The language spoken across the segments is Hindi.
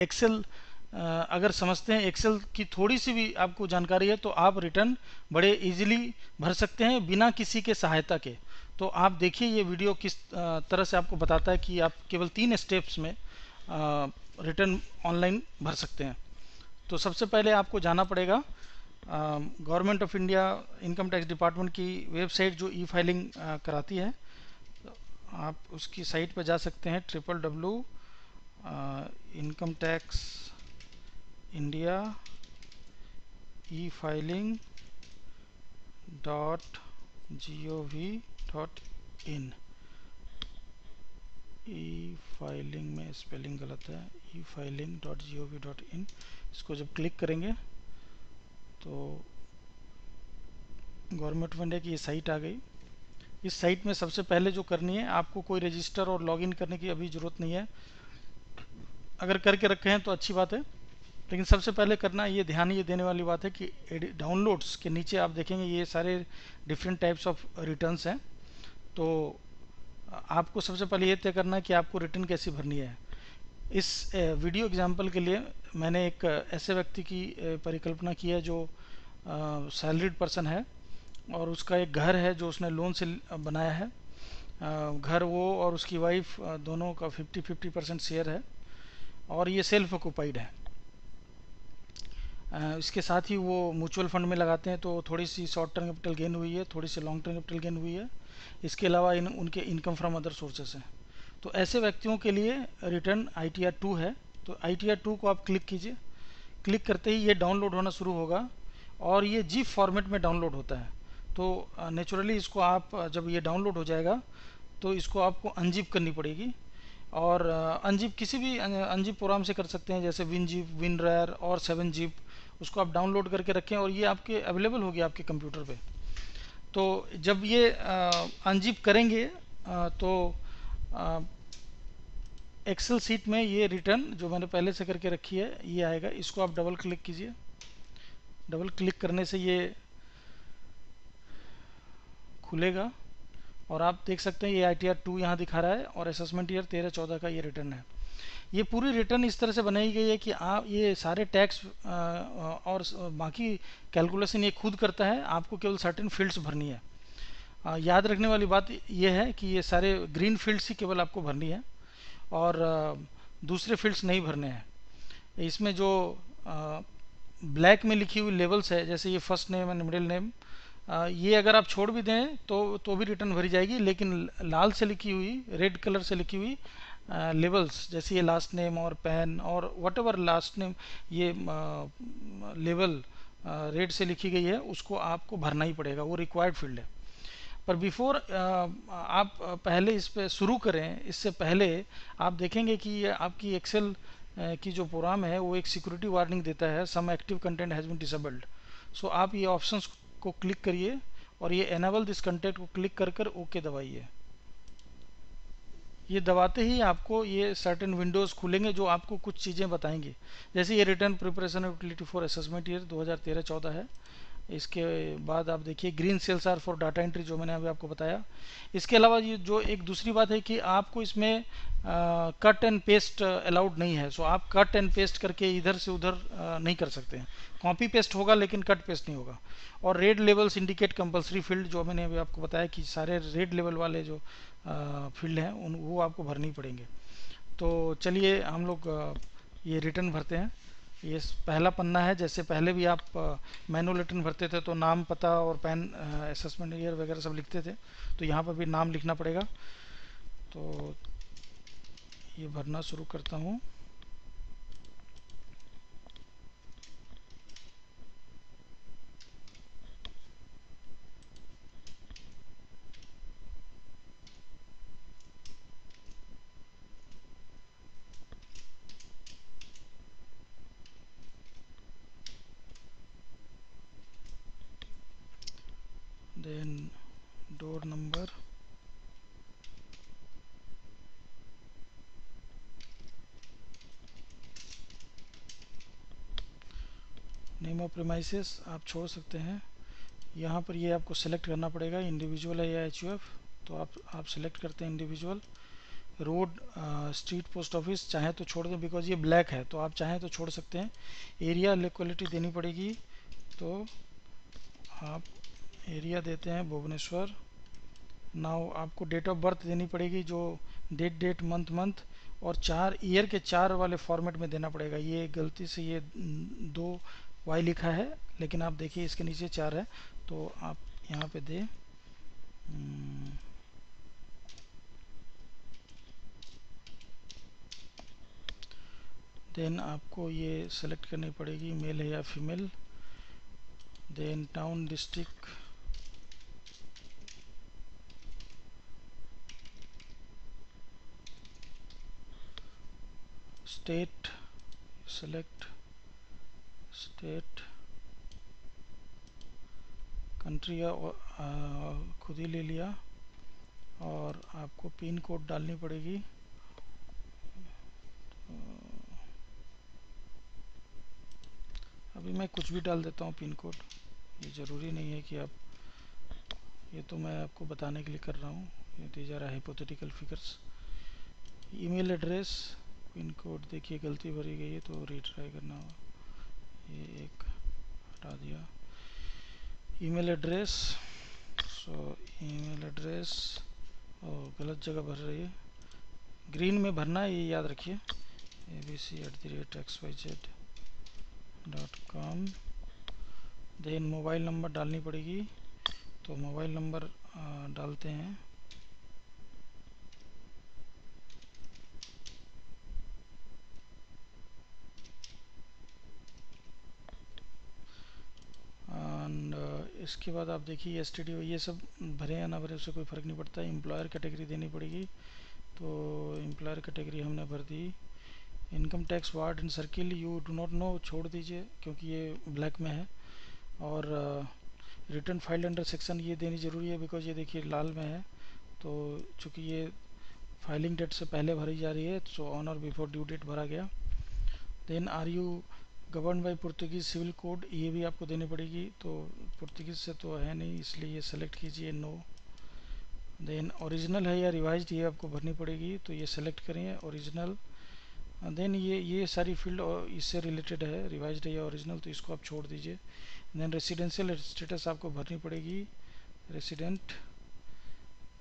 एक्सेल अगर समझते हैं, एक्सेल की थोड़ी सी भी आपको जानकारी है तो आप रिटर्न बड़े इजीली भर सकते हैं बिना किसी के सहायता के। तो आप देखिए ये वीडियो किस तरह से आपको बताता है कि आप केवल 3 स्टेप्स में रिटर्न ऑनलाइन भर सकते हैं। तो सबसे पहले आपको जाना पड़ेगा government of India income tax department की वेबसाइट जो ई फाइलिंग कराती है। आप उसकी साइट पर जा सकते हैं www इनकम टैक्स इंडिया ई फाइलिंग .gov.in। ई फाइलिंग में स्पेलिंग गलत है, ई फाइलिंग .gov.in। इसको जब क्लिक करेंगे तो गवर्नमेंट ऑफ इंडिया की ये साइट आ गई। इस साइट में सबसे पहले जो करनी है, आपको कोई रजिस्टर और लॉगिन करने की अभी ज़रूरत नहीं है। अगर करके रखे हैं तो अच्छी बात है, लेकिन सबसे पहले करना ये ध्यान ये देने वाली बात है कि डाउनलोड्स के नीचे आप देखेंगे ये सारे डिफरेंट टाइप्स ऑफ रिटर्न्स हैं। तो आपको सबसे पहले ये तय करना है कि आपको रिटर्न कैसी भरनी है। इस वीडियो एग्जाम्पल के लिए मैंने एक ऐसे व्यक्ति की परिकल्पना की है जो सैलरीड पर्सन है और उसका एक घर है जो उसने लोन से बनाया है। घर वो और उसकी वाइफ दोनों का 50-50% शेयर है और ये सेल्फ ऑक्यूपाइड है। इसके साथ ही वो म्यूचुअल फंड में लगाते हैं, तो थोड़ी सी शॉर्ट टर्म कैपिटल गेन हुई है, थोड़ी सी लॉन्ग टर्म कैपिटल गेन हुई है। इसके अलावा उनके इनकम फ्रॉम अदर सोर्सेस हैं। तो ऐसे व्यक्तियों के लिए रिटर्न ITR 2 है। तो ITR 2 को आप क्लिक कीजिए। क्लिक करते ही ये डाउनलोड होना शुरू होगा और ये जिप फॉर्मेट में डाउनलोड होता है। तो नेचुरली इसको आप जब ये डाउनलोड हो जाएगा तो इसको आपको अनजिप करनी पड़ेगी। और अनजिप किसी भी अनजिप प्रोग्राम से कर सकते हैं, जैसे विनजिप, विनरार और 7zip। उसको आप डाउनलोड करके रखें और ये आपके अवेलेबल होगी आपके कंप्यूटर पे। तो जब ये अनजिप करेंगे तो एक्सेल सीट में ये रिटर्न जो मैंने पहले से करके रखी है ये आएगा। इसको आप डबल क्लिक कीजिए। डबल क्लिक करने से ये खुलेगा और आप देख सकते हैं ये ITR 2 यहाँ दिखा रहा है और असेसमेंट ईयर 13-14 का ये रिटर्न है। ये पूरी रिटर्न इस तरह से बनाई गई है कि आप ये सारे टैक्स और बाकी कैलकुलेशन ये खुद करता है, आपको केवल सर्टेन फील्ड्स भरनी है। याद रखने वाली बात ये है कि ये सारे ग्रीन फील्ड्स ही केवल आपको भरनी है और दूसरे फील्ड्स नहीं भरने हैं। इसमें जो ब्लैक में लिखी हुई लेवल्स है, जैसे ये first name and middle name, ये अगर आप छोड़ भी दें तो भी रिटर्न भरी जाएगी, लेकिन लाल से लिखी हुई, रेड कलर से लिखी हुई लेवल्स, जैसे ये लास्ट नेम और पैन और वट एवर लास्ट नेम, ये लेवल रेड से लिखी गई है, उसको आपको भरना ही पड़ेगा, वो रिक्वायर्ड फील्ड है। पर बिफोर आप पहले इस पे शुरू करें, इससे पहले आप देखेंगे कि ये आपकी एक्सेल की जो प्रोग्राम है वो एक सिक्योरिटी वार्निंग देता है, some active content has been disabled. So आप ये ऑप्शंस को क्लिक करिए और ये एनेबल दिस कंटेंट को क्लिक कर ओके दबाइए। ये दबाते ही आपको ये सर्टेन विंडोज़ खुलेंगे जो आपको कुछ चीज़ें बताएंगे, जैसे ये return preparation utility for assessment year 2013-14 है। इसके बाद आप देखिए green cells are for data entry, जो मैंने अभी आपको बताया। इसके अलावा ये जो एक दूसरी बात है कि आपको इसमें कट एंड पेस्ट अलाउड नहीं है। सो आप कट एंड पेस्ट करके इधर से उधर नहीं कर सकते हैं। कॉपी पेस्ट होगा लेकिन कट पेस्ट नहीं होगा। और red levels indicate compulsory field, जो मैंने अभी आपको बताया कि सारे रेड लेवल वाले जो फील्ड हैं वो आपको भरनी पड़ेंगे। तो चलिए हम लोग ये रिटर्न भरते हैं। ये पहला पन्ना है, जैसे पहले भी आप मैनुअल रिटर्न भरते थे तो नाम, पता और पैन, असेसमेंट ईयर वगैरह सब लिखते थे, तो यहाँ पर भी नाम लिखना पड़ेगा। तो ये भरना शुरू करता हूँ। Then door number, name of premises आप छोड़ सकते हैं। यहाँ पर ये आपको सेलेक्ट करना पड़ेगा, इंडिविजुअल है या HUF, तो आप सेलेक्ट करते हैं individual. Road, street, post office चाहे तो छोड़ दें बिकॉज ये ब्लैक है, तो आप चाहें तो छोड़ सकते हैं। एरिया लोकेलिटी देनी पड़ेगी, तो आप एरिया देते हैं भुवनेश्वर। नाउ आपको डेट ऑफ बर्थ देनी पड़ेगी, जो डेट मंथ मंथ, और 4 ईयर के 4 वाले फॉर्मेट में देना पड़ेगा। ये गलती से ये 2 वाई लिखा है, लेकिन आप देखिए इसके नीचे 4 है, तो आप यहाँ पे दें देन आपको ये सेलेक्ट करनी पड़ेगी मेल है या female. Then town, district, state, select state, country खुद ही ले लिया, और आपको पिन कोड डालनी पड़ेगी। अभी मैं कुछ भी डाल देता हूँ पिन कोड, ये ज़रूरी नहीं है कि आप, ये तो मैं आपको बताने के लिए कर रहा हूँ। ये दिया जा रहा है hypothetical figures. Email address, pin code देखिए गलती भरी गई है तो रीट्राई करना होगा। ये एक हटा दिया। ईमेल एड्रेस, सो ईमेल एड्रेस गलत जगह भर रही है, ग्रीन में भरना है, ये याद रखिए। abc@xyz.com। देन मोबाइल नंबर डालनी पड़ेगी, तो मोबाइल नंबर डालते हैं। एंड इसके बाद आप देखिए STD, ये सब भरे या ना भरे उससे कोई फ़र्क नहीं पड़ता है। एम्प्लॉयर कैटेगरी देनी पड़ेगी, तो एम्प्लॉयर कैटेगरी हमने भर दी। Income tax ward and circle you do not know छोड़ दीजिए क्योंकि ये ब्लैक में है। और रिटर्न फाइल्ड अंडर सेक्शन ये देनी ज़रूरी है बिकॉज ये देखिए लाल में है, तो चूँकि ये फाइलिंग डेट से पहले भरी जा रही है, सो ऑन और बिफोर ड्यू डेट भरा गया। Then are you govern by Portuguese civil code, ये भी आपको देनी पड़ेगी, तो पुर्तगीज से तो है नहीं इसलिए ये सेलेक्ट कीजिए नो। देन ओरिजिनल है या रिवाइज्ड, ये आपको भरनी पड़ेगी, तो ये सेलेक्ट करें ओरिजिनल। देन ये सारी फील्ड इससे रिलेटेड है, रिवाइज्ड है या ओरिजिनल, तो इसको आप छोड़ दीजिए। देन रेसिडेंशियल स्टेटस आपको भरनी पड़ेगी, रेसिडेंट।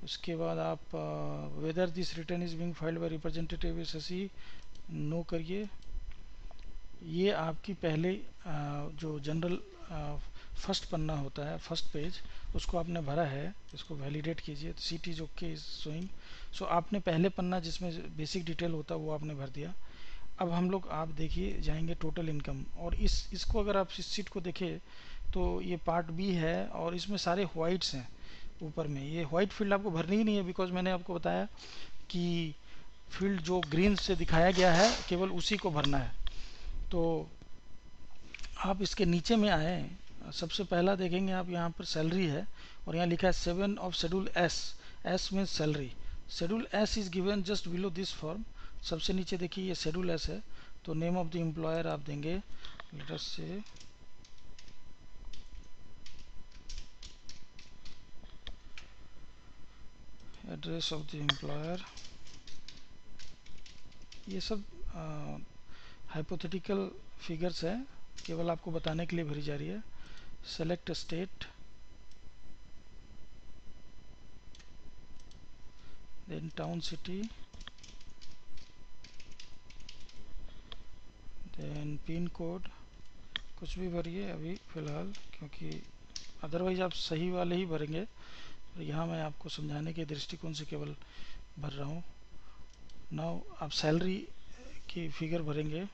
उसके बाद आप whether this return is being filed by representative SSC, no करिए। ये आपकी पहले जो जनरल फर्स्ट पन्ना होता है, फर्स्ट पेज, उसको आपने भरा है, इसको वैलिडेट कीजिए। Sheet is okay is showing, so आपने पहले पन्ना जिसमें बेसिक डिटेल होता है वो आपने भर दिया। अब हम लोग आप देखिए जाएंगे टोटल इनकम, और इसको अगर आप इस सीट को देखें तो ये पार्ट बी है और इसमें सारे वाइट्स हैं ऊपर में। ये वाइट फील्ड आपको भरनी ही नहीं है बिकॉज मैंने आपको बताया कि फील्ड जो ग्रीन से दिखाया गया है केवल उसी को भरना है। तो आप इसके नीचे में आए, सबसे पहला देखेंगे आप यहाँ पर सैलरी है, और यहाँ लिखा है 7 of schedule S, S means salary. Schedule S is given just below this form. सबसे नीचे देखिए ये शेड्यूल एस है, तो नेम ऑफ द एम्प्लॉयर आप देंगे, लेट अस से एड्रेस ऑफ द एम्प्लॉयर। ये सब हाइपोथेटिकल फिगर्स है, केवल आपको बताने के लिए भरी जा रही है। Select state, then town city, then pin code, कुछ भी भरिए अभी फ़िलहाल, क्योंकि अदरवाइज आप सही वाले ही भरेंगे, और यहाँ मैं आपको समझाने के दृष्टिकोण से केवल भर रहा हूँ। नाउ आप सैलरी की फिगर भरेंगे।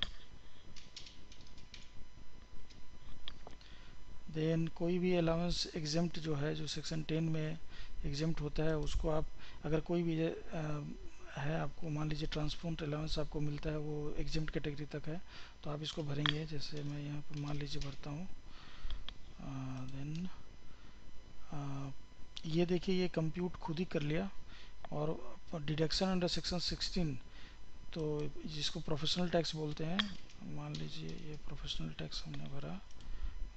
देन कोई भी अलाउंस एग्जेम्प्ट जो है, जो सेक्शन 10 में एग्जेम्प्ट होता है, उसको आप अगर कोई भी है, आपको मान लीजिए ट्रांसपोर्ट अलाउंस आपको मिलता है, वो एग्जेम्प्ट कैटेगरी तक है, तो आप इसको भरेंगे। जैसे मैं यहाँ पर मान लीजिए भरता हूँ। देन ये देखिए ये कंप्यूट खुद ही कर लिया। और डिडक्शन अंडर सेक्शन 16, तो जिसको प्रोफेशनल टैक्स बोलते हैं, मान लीजिए ये प्रोफेशनल टैक्स हमने भरा,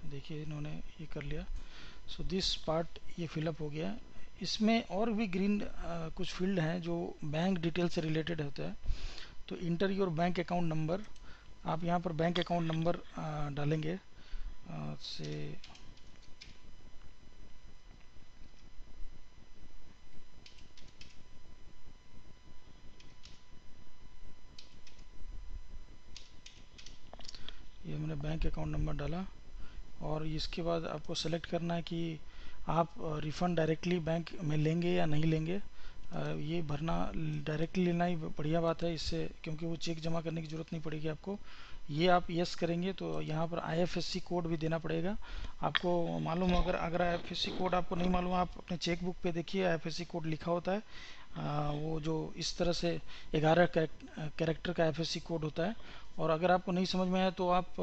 देखिए इन्होंने ये कर लिया। सो दिस पार्ट ये फिलअप हो गया। इसमें और भी ग्रीन कुछ फील्ड हैं जो बैंक डिटेल से रिलेटेड होते हैं। तो inter your bank account number, आप यहाँ पर बैंक अकाउंट नंबर डालेंगे से ये मैंने बैंक अकाउंट नंबर डाला। और इसके बाद आपको सेलेक्ट करना है कि आप रिफ़ंड डायरेक्टली बैंक में लेंगे या नहीं लेंगे। ये भरना डायरेक्टली लेना ही बढ़िया बात है इससे, क्योंकि वो चेक जमा करने की ज़रूरत नहीं पड़ेगी आपको। ये आप यस करेंगे तो यहाँ पर IFSC कोड भी देना पड़ेगा आपको। मालूम अगर अगर IFSC कोड आपको नहीं मालूम, आप अपने चेक बुक पे देखिए IFSC कोड लिखा होता है। वो जो इस तरह से 11 कैरेक्टर का IFSC कोड होता है। और अगर आपको नहीं समझ में आया तो आप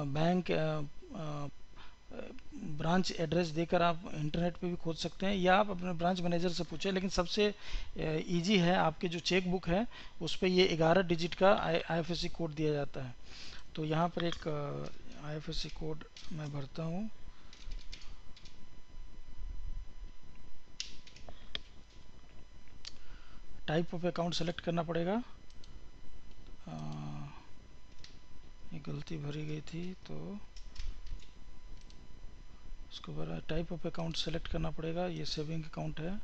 बैंक ब्रांच एड्रेस देकर आप इंटरनेट पे भी खोज सकते हैं, या आप अपने ब्रांच मैनेजर से पूछें। लेकिन सबसे इजी है, आपके जो चेक बुक है उस पर ये 11 डिजिट का IFSC कोड दिया जाता है। तो यहाँ पर एक IFSC कोड मैं भरता हूँ। टाइप ऑफ अकाउंट सेलेक्ट करना पड़ेगा। ये गलती भरी गई थी तो उसके बाद टाइप ऑफ अकाउंट सेलेक्ट करना पड़ेगा। ये सेविंग अकाउंट है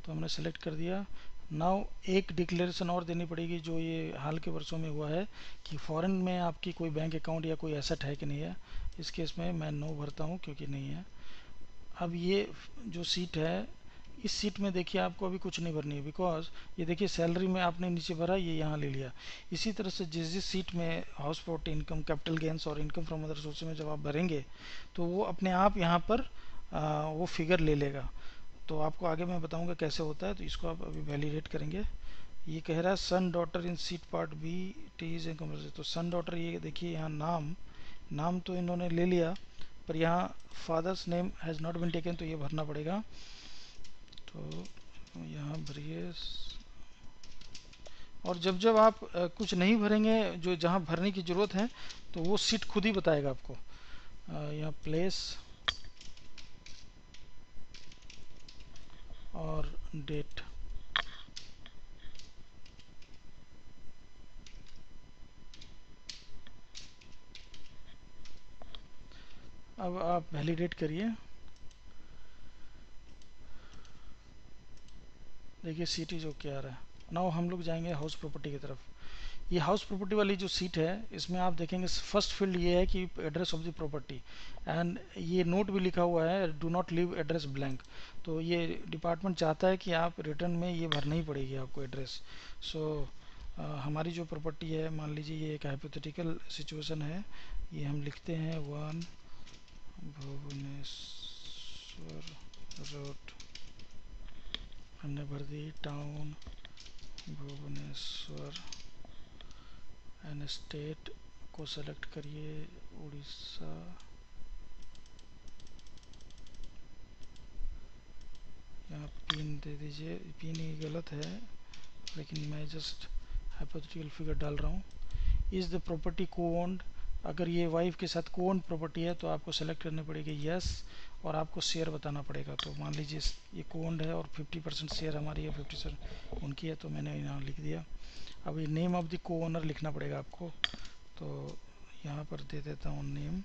तो हमने सेलेक्ट कर दिया। नाउ एक डिक्लेरेशन और देनी पड़ेगी जो ये हाल के वर्षों में हुआ है कि फॉरेन में आपकी कोई बैंक अकाउंट या कोई एसेट है कि नहीं है। इस केस में मैं नो भरता हूँ क्योंकि नहीं है। अब ये जो सीट है, इस सीट में देखिए आपको अभी कुछ नहीं भरनी है, बिकॉज ये देखिए सैलरी में आपने नीचे भरा, ये यहाँ ले लिया। इसी तरह से जिस जिस सीट में house property income, capital gains और इनकम फ्रॉम अदर सोर्स में जब आप भरेंगे तो वो अपने आप यहाँ पर वो फिगर ले लेगा। तो आपको आगे मैं बताऊंगा कैसे होता है। तो इसको आप अभी वैलिडेट करेंगे। ये कह रहा है son daughter in sheet part B T is income. तो सन डॉटर, ये देखिए यहाँ नाम तो इन्होंने ले लिया, पर यहाँ father's name has not been taken, तो ये भरना पड़ेगा। तो यहाँ भरिए। और जब जब आप कुछ नहीं भरेंगे, जो जहाँ भरने की ज़रूरत है, तो वो सीट खुद ही बताएगा आपको। यहाँ प्लेस और डेट। अब आप वैलिडेट करिए। देखिए सीट इज ओके आ रहा है। नाउ हम लोग जाएंगे हाउस प्रॉपर्टी की तरफ। ये हाउस प्रॉपर्टी वाली जो सीट है, इसमें आप देखेंगे फर्स्ट फील्ड ये है कि address of the property, and ये नोट भी लिखा हुआ है do not leave address blank. तो ये डिपार्टमेंट चाहता है कि आप रिटर्न में ये भरना ही पड़ेगी आपको एड्रेस। सो हमारी जो प्रॉपर्टी है, मान लीजिए ये एक हाइपोथेटिकल सिचुएशन है, ये हम लिखते हैं 1 भुवनेश्वर रोड, हमने भर दी टाउन भुवनेश्वर, एंड स्टेट को सेलेक्ट करिए उड़ीसा। यहाँ पिन दे दीजिए, पिन ही गलत है लेकिन मैं जस्ट हाइपोथेटिकल फिगर डाल रहा हूँ। इज़ द प्रॉपर्टी को ओन्ड, अगर ये वाइफ के साथ को ओन्ड प्रॉपर्टी है तो आपको सेलेक्ट करनी पड़ेगी यस, और आपको शेयर बताना पड़ेगा। तो मान लीजिए ये को ओन्ड है और 50% शेयर हमारी है, 50% उनकी है, तो मैंने यहाँ लिख दिया। अब ये नेम ऑफ द को ओनर लिखना पड़ेगा आपको। तो यहाँ पर दे देता हूँ नेम,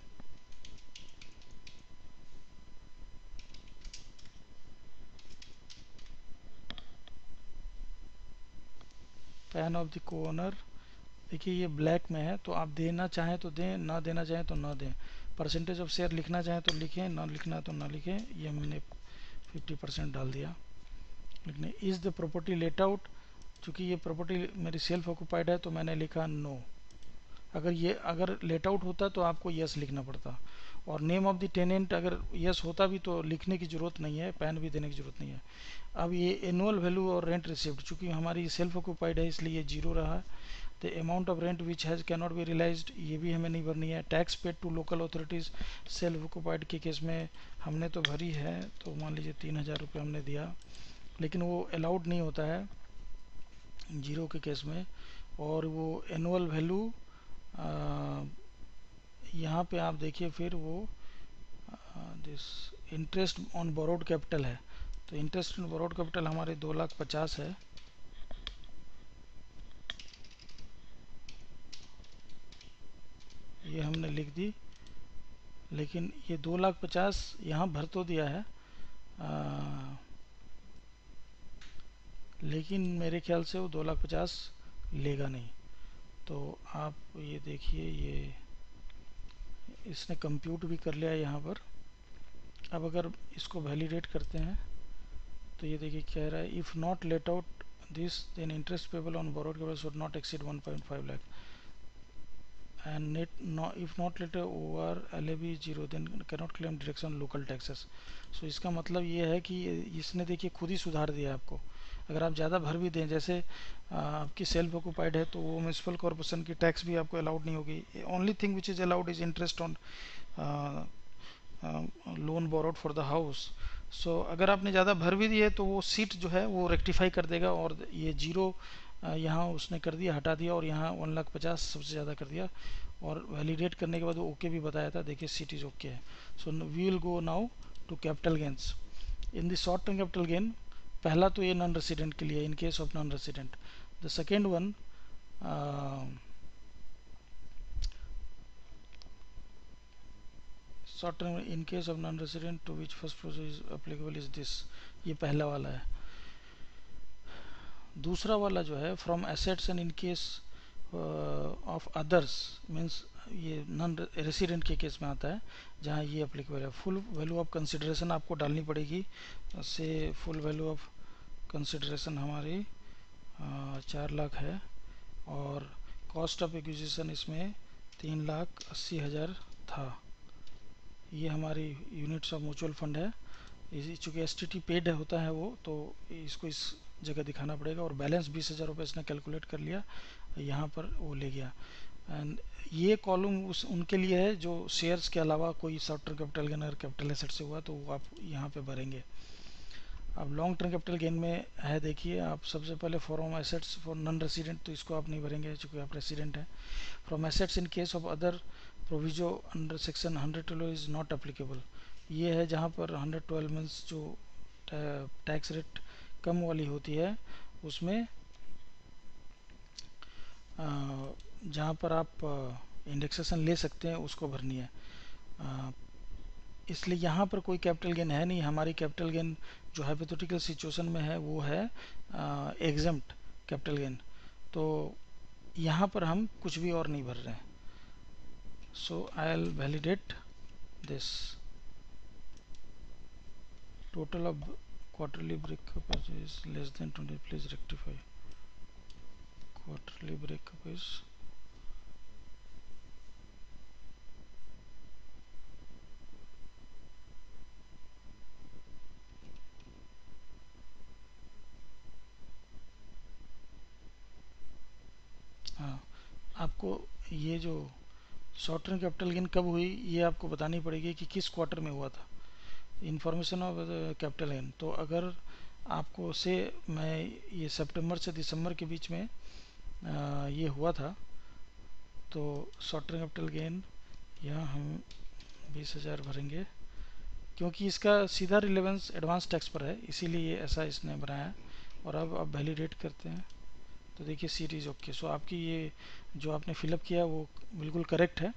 पैन ऑफ द को ओनर। देखिए ये ब्लैक में है, तो आप देना चाहें तो दें, ना देना चाहें तो ना दें। परसेंटेज ऑफ शेयर लिखना चाहें तो लिखें, ना लिखना तो ना लिखें। ये हमने 50% डाल दिया। लिखने is the property let out, चूँकि ये प्रॉपर्टी मेरी सेल्फ ऑक्यूपाइड है तो मैंने लिखा नो। अगर लेट आउट होता तो आपको यस लिखना पड़ता। और नेम ऑफ द टेनेंट अगर यस होता भी तो लिखने की ज़रूरत नहीं है, पैन भी देने की ज़रूरत नहीं है। अब ये एनुअल वैल्यू और रेंट रिसिप्ट, चूँकि हमारी सेल्फ ऑक्यूपाइड है इसलिए ये जीरो रहा। The amount of rent which has can not be realised, ये भी हमें नहीं भरनी है। Tax paid to local authorities, self occupied के केस में हमने तो भरी है, तो मान लीजिए 3000 रुपये हमने दिया, लेकिन वो अलाउड नहीं होता है जीरो के केस में। और वो एनुअल वैल्यू यहाँ पे आप देखिए फिर वो this interest on borrowed capital है, तो इंटरेस्ट इन बोरोड कैपिटल हमारे 2,50,000 है। ये हमने लिख दी, लेकिन ये 2,50,000 यहाँ भर तो दिया है, लेकिन मेरे ख्याल से वो 2,50,000 लेगा नहीं। तो आप ये देखिए, ये इसने कंप्यूट भी कर लिया यहाँ पर। अब अगर इसको वैलिडेट करते हैं तो ये देखिए कह रहा है, if not let out this then interest payable on borrowed capital should not exceed 1.5 lakh and net no, if not later over LAB 0 then cannot claim deduction local taxes। सो इसका मतलब ये है कि इसने देखिए खुद ही सुधार दिया आपको। अगर आप ज़्यादा भर भी दें, जैसे आपकी सेल्फ ऑक्यूपाइड है, तो वो म्यूनसिपल कॉर्पोरेशन की टैक्स भी आपको अलाउड नहीं होगी। Only thing which is allowed is interest on loan borrowed for the house. So अगर आपने ज़्यादा भर भी दिए तो वो सीट जो है वो रेक्टिफाई कर देगा, और ये जीरो यहाँ उसने कर दिया, हटा दिया, और यहाँ 1,50,000 सबसे ज़्यादा कर दिया। और वैलिडेट करने के बाद वो ओके भी बताया था, देखिए सीट इज़ ओके है। So we will go now to capital gains. In the short term capital gain, पहला तो ये नॉन रेसिडेंट के लिए, in case of non resident. The second one, short term in case of non resident to which first process is applicable is this, ये पहला वाला है। दूसरा वाला जो है from assets and in case of others, means ये नॉन रेसिडेंट के केस में आता है, जहाँ ये एप्लीकेबल है। फुल वैल्यू ऑफ कंसिडरेशन आपको डालनी पड़ेगी, से फुल वैल्यू ऑफ कंसिडरेशन हमारी 4 लाख है, और कॉस्ट ऑफ एक्विजिशन इसमें 3,80,000 था। ये हमारी यूनिट्स ऑफ म्यूचुअल फंड है। चूँकि STT पेड होता है वो, तो इसको इस जगह दिखाना पड़ेगा। और बैलेंस 20,000 रुपये इसने कैलकुलेट कर लिया, यहाँ पर वो ले गया। एंड ये कॉलम उनके लिए है जो शेयर्स के अलावा कोई शॉर्ट टर्म कैपिटल गेन अगर कैपिटल एसेट से हुआ तो वो आप यहाँ पे भरेंगे। अब लॉन्ग टर्म कैपिटल गेन में है, देखिए आप सबसे पहले from assets for non resident, तो इसको आप नहीं भरेंगे चूँकि आप रेसिडेंट हैं। From assets in case of other proviso under section 112 is not applicable, ये है जहाँ पर 112 मीन्स जो टैक्स रेट कम वाली होती है, उसमें जहाँ पर आप इंडेक्सेशन ले सकते हैं उसको भरनी है। इसलिए यहाँ पर कोई कैपिटल गेन है नहीं। हमारी कैपिटल गेन जो हाइपोथेटिकल सिचुएशन में है वो है एग्जम्प्ट कैपिटल गेन, तो यहाँ पर हम कुछ भी और नहीं भर रहे हैं। So I will validate this. Total of quarterly breakup is less than 20, please rectify। quarterly breakup is हाँ, आपको ये जो शॉर्ट टर्म कैपिटल गेन कब हुई ये आपको बतानी पड़ेगी कि किस क्वार्टर में हुआ था। इंफॉर्मेशन ऑफ कैपिटल गेन, तो अगर आपको से मैं ये सितंबर से दिसंबर के बीच में ये हुआ था, तो शॉर्ट टर्म कैपिटल गेन यहाँ हम 20,000 भरेंगे, क्योंकि इसका सीधा रिलेवेंस एडवांस टैक्स पर है, इसीलिए ये ऐसा इसने बनाया है। और अब आप वैलिडेट करते हैं तो देखिए सीट इज़ ओके। सो आपकी ये जो आपने फिलअप किया वो बिल्कुल करेक्ट है।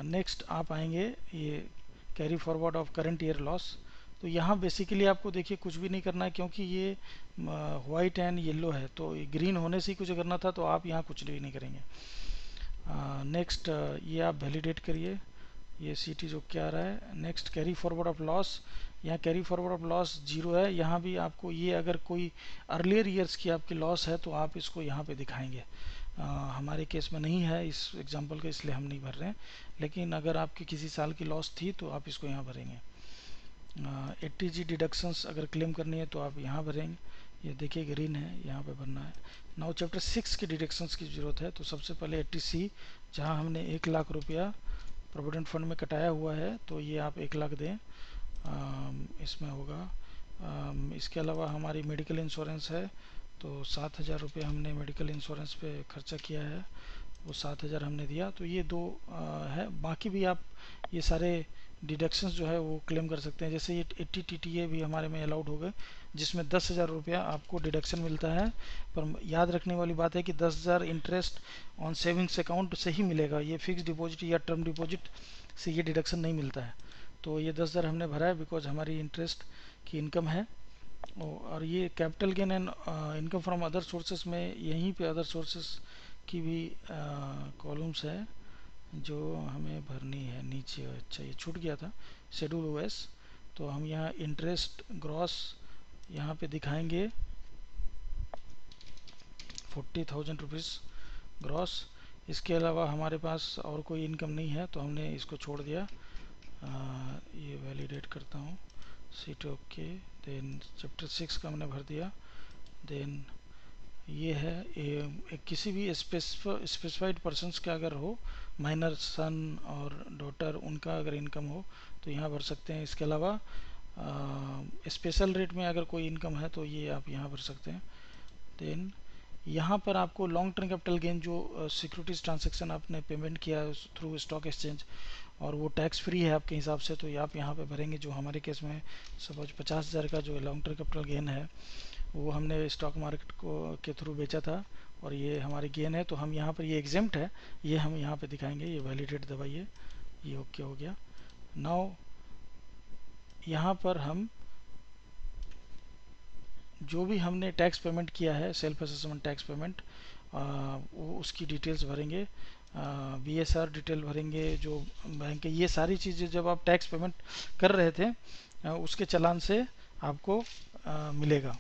नेक्स्ट आप आएंगे ये carry forward of current year loss. तो यहाँ बेसिकली आपको देखिए कुछ भी नहीं करना है, क्योंकि ये वाइट एंड येलो है, तो ग्रीन होने से ही कुछ करना था, तो आप यहाँ कुछ भी नहीं करेंगे। नेक्स्ट ये आप वैलिडेट करिए, ये सीटी जो क्या आ रहा है। Next carry forward of loss, यहाँ कैरी फॉरवर्ड ऑफ लॉस 0 है। यहाँ भी आपको ये अगर कोई अर्लियर ईयर्स की आपकी लॉस है तो आप इसको यहाँ पे दिखाएंगे। हमारे केस में नहीं है इस एग्जांपल का, इसलिए हम नहीं भर रहे हैं, लेकिन अगर आपकी किसी साल की लॉस थी तो आप इसको यहाँ भरेंगे। 80G डिडक्शंस अगर क्लेम करनी है तो आप यहाँ भरेंगे, ये देखिए ग्रीन है, यहाँ पे भरना है। नाउ चैप्टर 6 की डिडक्शंस की ज़रूरत है, तो सबसे पहले 80C जहाँ हमने 1 लाख रुपया प्रोविडेंट फंड में कटाया हुआ है, तो ये आप 1 लाख दें, इसमें होगा। इसके अलावा हमारी मेडिकल इंश्योरेंस है, तो 7,000 रुपये हमने मेडिकल इंश्योरेंस पे खर्चा किया है, वो 7,000 हमने दिया, तो ये 2 है। बाकी भी आप ये सारे डिडक्शंस जो है वो क्लेम कर सकते हैं। जैसे ये 80 TTA भी हमारे में अलाउड हो गए, जिसमें 10,000 रुपया आपको डिडक्शन मिलता है। पर याद रखने वाली बात है कि 10,000 इंटरेस्ट ऑन सेविंग्स अकाउंट से ही मिलेगा, ये फिक्स डिपॉजिट या टर्म डिपॉजिट से ये डिडक्शन नहीं मिलता है। तो ये 10,000 हमने भरा है बिकॉज हमारी इंटरेस्ट की इनकम है। और ये capital gain and income from other sources में यहीं पे अदर सोर्सेस की भी कॉलम्स है जो हमें भरनी है नीचे। अच्छा, ये छूट गया था शेड्यूल ओएस। तो हम यहाँ इंटरेस्ट ग्रॉस यहाँ पे दिखाएंगे 40,000 रुपीज़ ग्रॉस। इसके अलावा हमारे पास और कोई इनकम नहीं है तो हमने इसको छोड़ दिया। ये वैलिडेट करता हूँ, सीट ओके। देन चैप्टर 6 का हमने भर दिया। देन ये है किसी भी स्पेसिफाइड पर्सन्स का अगर हो, माइनर सन और डॉटर, उनका अगर इनकम हो तो यहाँ भर सकते हैं। इसके अलावा स्पेशल रेट में अगर कोई इनकम है तो ये आप यहाँ भर सकते हैं। देन यहाँ पर आपको लॉन्ग टर्म कैपिटल गेन जो सिक्योरिटीज ट्रांजैक्शन आपने पेमेंट किया थ्रू स्टॉक एक्सचेंज और वो टैक्स फ्री है आपके हिसाब से, तो ये आप यहाँ पे भरेंगे। जो हमारे केस में सपोज 50,000 का जो लॉन्ग टर्म कैपिटल गेन है वो हमने स्टॉक मार्केट को के थ्रू बेचा था और ये हमारी गेन है, तो हम यहाँ पर ये एग्जेम्प्ट है, ये हम यहाँ पे दिखाएंगे। ये वैलिडेट दबाइए, ये ओके हो गया। नाउ यहाँ पर हम जो भी हमने टैक्स पेमेंट किया है, सेल्फ असेसमेंट टैक्स पेमेंट, वो उसकी डिटेल्स भरेंगे। BSR डिटेल भरेंगे जो बैंक के। ये सारी चीज़ें जब आप टैक्स पेमेंट कर रहे थे उसके चालान से आपको मिलेगा।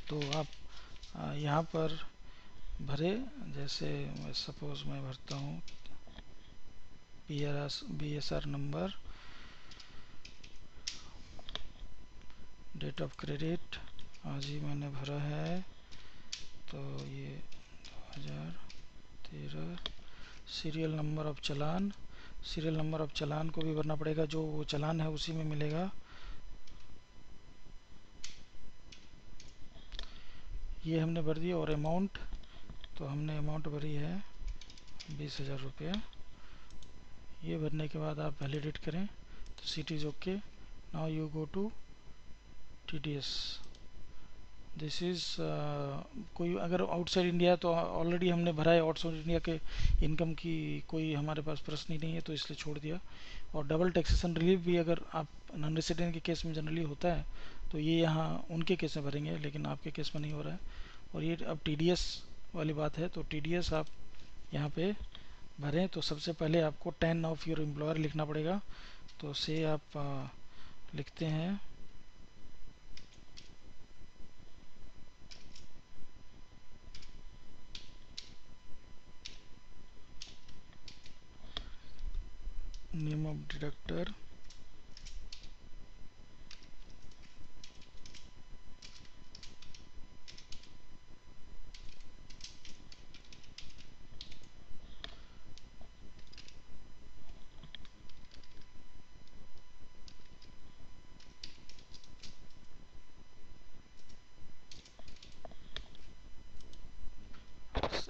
तो आप यहाँ पर भरे। जैसे सपोज मैं भरता हूँ BSR number, date of credit आज ही मैंने भरा है, तो ये 2013। Serial number of challan, serial number of challan को भी भरना पड़ेगा, जो वो चालान है उसी में मिलेगा। ये हमने भर दिया। और अमाउंट, तो हमने अमाउंट भरी है 20,000 रुपया। ये भरने के बाद आप वैलिडेट करें तो sheet is okay. Now you go to TDS। This is कोई अगर आउटसाइड इंडिया तो ऑलरेडी हमने भरा है, आउटसाइड इंडिया के इनकम की कोई हमारे पास प्रश्न ही नहीं है तो इसलिए छोड़ दिया। और डबल टैक्सेशन रिलीफ भी अगर आप नॉन रेसिडेंट के केस में जनरली होता है तो ये यहाँ उनके केस में भरेंगे, लेकिन आपके केस में नहीं हो रहा है। और ये अब TDS वाली बात है, तो TDS आप यहाँ पे भरें। तो सबसे पहले आपको 10 ऑफ योर एम्प्लॉयर लिखना पड़ेगा। तो से आप लिखते हैं name of deductor,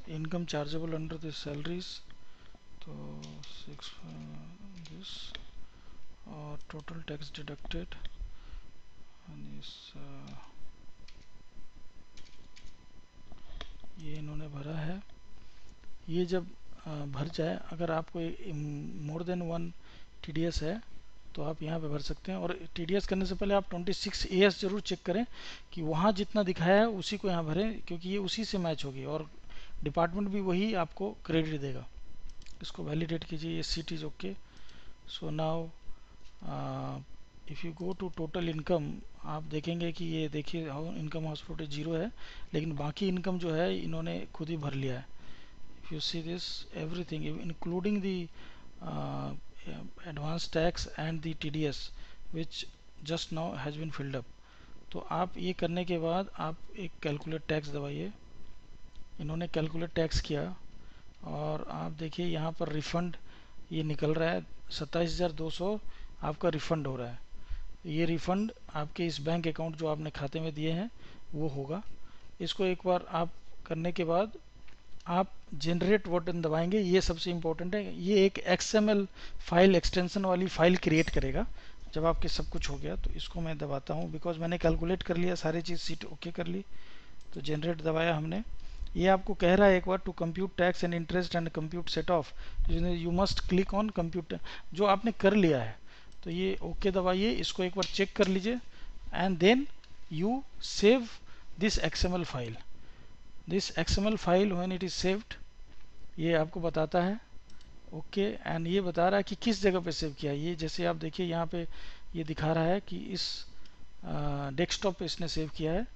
income chargeable under the salaries, तो 6 दिस, और टोटल टैक्स डिडक्टेड ये इन्होंने भरा है। ये जब भर जाए, अगर आपको मोर देन 1 TDS है तो आप यहाँ पे भर सकते हैं। और TDS करने से पहले आप 26AS जरूर चेक करें कि वहाँ जितना दिखाया है उसी को यहाँ भरें, क्योंकि ये उसी से मैच होगी और डिपार्टमेंट भी वही आपको क्रेडिट देगा। इसको वैलिडेट कीजिए। ये sheet is okay. So now if you go to total income, आप देखेंगे कि ये देखिए इनकम हाउस फ्रूट 0 है, लेकिन बाकी इनकम जो है इन्होंने खुद ही भर लिया है। If you see this everything including the advance tax and the TDS which just now has been filled up. तो आप ये करने के बाद आप एक कैलकुलेट टैक्स दबाइए। इन्होंने कैलकुलेट टैक्स किया और आप देखिए यहाँ पर रिफ़ंड ये निकल रहा है 27,200 आपका रिफ़ंड हो रहा है। ये रिफ़ंड आपके इस बैंक अकाउंट जो आपने खाते में दिए हैं वो होगा। इसको एक बार आप करने के बाद आप जनरेट बटन दबाएंगे, ये सबसे इम्पोर्टेंट है। ये एक XML फाइल एक्सटेंशन वाली फाइल क्रिएट करेगा जब आपके सब कुछ हो गया। तो इसको मैं दबाता हूँ, बिकॉज मैंने कैलकुलेट कर लिया, सारी चीज़ सीट ओके कर ली। तो जनरेट दबाया हमने। ये आपको कह रहा है एक बार, to compute tax and interest and compute set off you must click on compute, जो आपने कर लिया है। तो ये ओके दबाइए, इसको एक बार चेक कर लीजिए, and then you save this XML file. This XML file when it is saved, ये आपको बताता है ओके। एंड ये बता रहा है कि किस जगह पे सेव किया। ये जैसे आप देखिए यहाँ पे ये दिखा रहा है कि इस डेस्कटॉप पे इसने सेव किया है।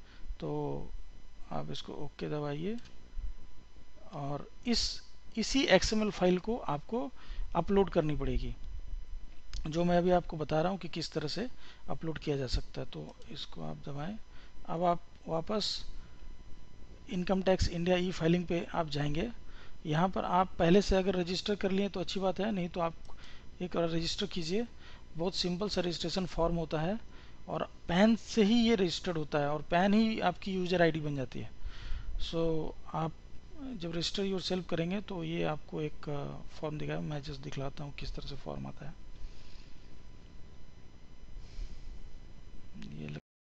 तो आप इसको ओके दबाइए, और इसी XML फाइल को आपको अपलोड करनी पड़ेगी, जो मैं अभी आपको बता रहा हूँ कि किस तरह से अपलोड किया जा सकता है। तो इसको आप दबाएं। अब आप वापस इनकम टैक्स इंडिया ई फाइलिंग पे आप जाएंगे। यहाँ पर आप पहले से अगर रजिस्टर कर लिए तो अच्छी बात है, नहीं तो आप एक बार रजिस्टर कीजिए। बहुत सिंपल सा रजिस्ट्रेशन फॉर्म होता है, और पैन से ही ये रजिस्टर्ड होता है, और पैन ही आपकी यूज़र आईडी बन जाती है। सो आप जब रजिस्टर योर सेल्फ करेंगे तो ये आपको एक फॉर्म दिखाएगा। मैं जस्ट दिखलाता हूँ किस तरह से फॉर्म आता है।